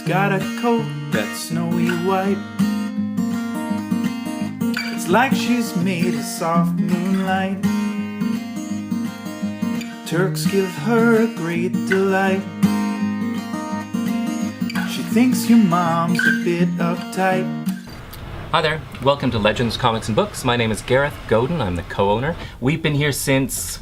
got a coat that's snowy white. It's like she's made of soft moonlight. Turks give her a great delight. She thinks your mom's a bit uptight. Hi there, welcome to Legends, Comics and Books. My name is Gareth Gaudin, I'm the co-owner. We've been here since,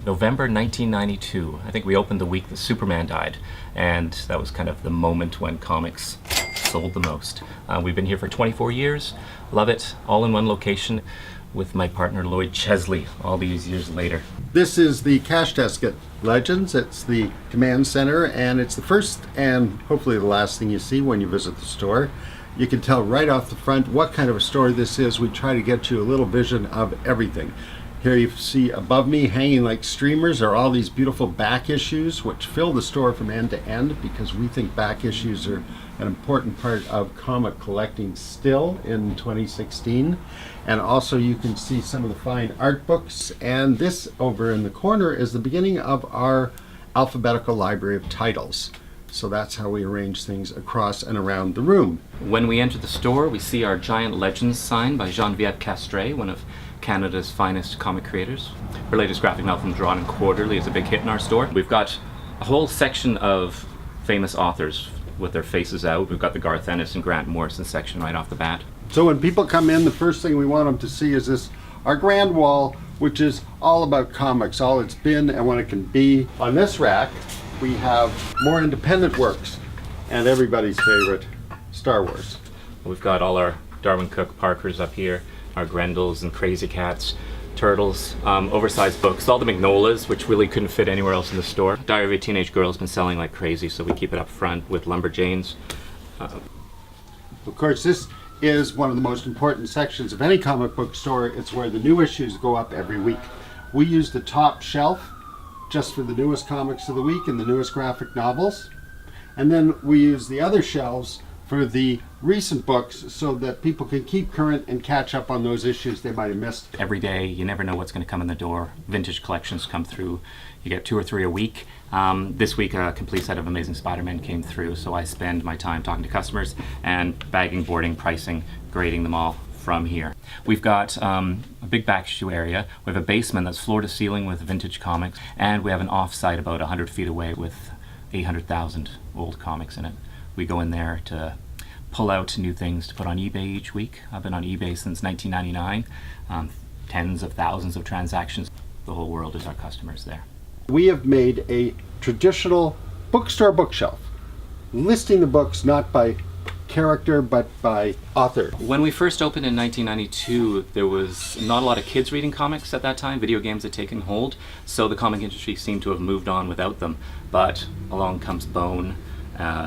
November 1992. I think we opened the week that Superman died, and that was kind of the moment when comics sold the most. We've been here for 24 years, love it, all in one location with my partner Lloyd, Chesley, all these years later. This is the cash desk at Legends. It's the command center, and it's the first and hopefully the last thing you see when you visit the store. You can tell right off the front what kind of a store this is. We try to get you a little vision of everything. Here you see above me hanging like streamers are all these beautiful back issues which fill the store from end to end, because we think back issues are an important part of comic collecting still in 2016. And also you can see some of the fine art books, and this over in the corner is the beginning of our alphabetical library of titles. So that's how we arrange things across and around the room. When we enter the store, we see our giant Legends sign by Genevieve Castret, one of Canada's finest comic creators. Her latest graphic novel, Drawn and Quarterly, is a big hit in our store. We've got a whole section of famous authors with their faces out. We've got the Gareth and Grant Morrison section right off the bat. So when people come in, the first thing we want them to see is this, our grand wall, which is all about comics, all it's been and what it can be. On this rack, we have more independent works and everybody's favorite, Star Wars. We've got all our Darwin Cook Parkers up here, our Grendels and Crazy Cats, Turtles, oversized books, all the Magnolas, which really couldn't fit anywhere else in the store. Diary of a Teenage Girl has been selling like crazy, so we keep it up front with Lumberjanes. Of course, this is one of the most important sections of any comic book store. It's where the new issues go up every week. We use the top shelf just for the newest comics of the week and the newest graphic novels. And then we use the other shelves for the recent books so that people can keep current and catch up on those issues they might have missed. Every day, you never know what's going to come in the door. Vintage collections come through. You get 2 or 3 a week. This week, a complete set of Amazing Spider-Man came through, so I spend my time talking to customers and bagging, boarding, pricing, grading them all from here. We've got a big back issue area. We have a basement that's floor to ceiling with vintage comics, and we have an off-site about 100 feet away with 800,000 old comics in it. We go in there to pull out new things to put on eBay each week. I've been on eBay since 1999. Tens of thousands of transactions. The whole world is our customers there. We have made a traditional bookstore bookshelf, listing the books not by character but by author. When we first opened in 1992, there was not a lot of kids reading comics at that time. Video games had taken hold, so the comic industry seemed to have moved on without them. But along comes Bone,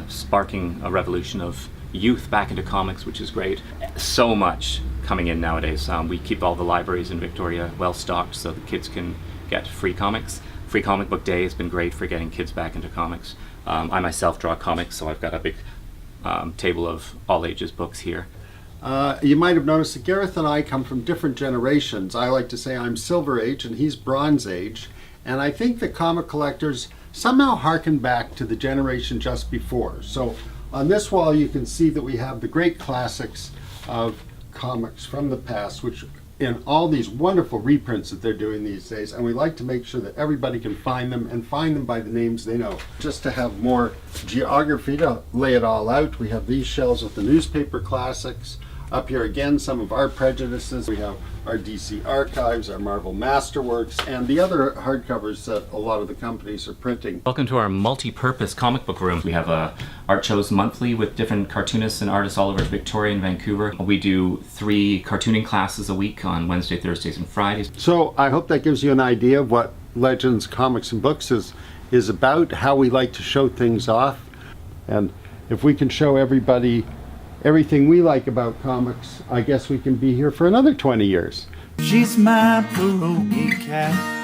sparking a revolution of youth back into comics, which is great. So much coming in nowadays. We keep all the libraries in Victoria well stocked so the kids can get free comics. Free Comic Book Day has been great for getting kids back into comics. I myself draw comics, so I've got a big table of all ages books here. You might have noticed that Gareth and I come from different generations. I like to say I'm Silver Age and he's Bronze Age, and I think the comic collectors somehow harken back to the generation just before. So on this wall you can see that we have the great classics of comics from the past, which in all these wonderful reprints that they're doing these days, and we like to make sure that everybody can find them and find them by the names they know. Just to have more geography to lay it all out, we have these shelves with the newspaper classics. Up here again, some of our prejudices. We have our DC Archives, our Marvel Masterworks, and the other hardcovers that a lot of the companies are printing. Welcome to our multi-purpose comic book room. We have art shows monthly with different cartoonists and artists all over Victoria and Vancouver. We do 3 cartooning classes a week on Wednesday, Thursdays, and Fridays. So I hope that gives you an idea of what Legends, Comics and Books is about, how we like to show things off. And if we can show everybody everything we like about comics, I guess we can be here for another 20 years. She's my pierogi cat.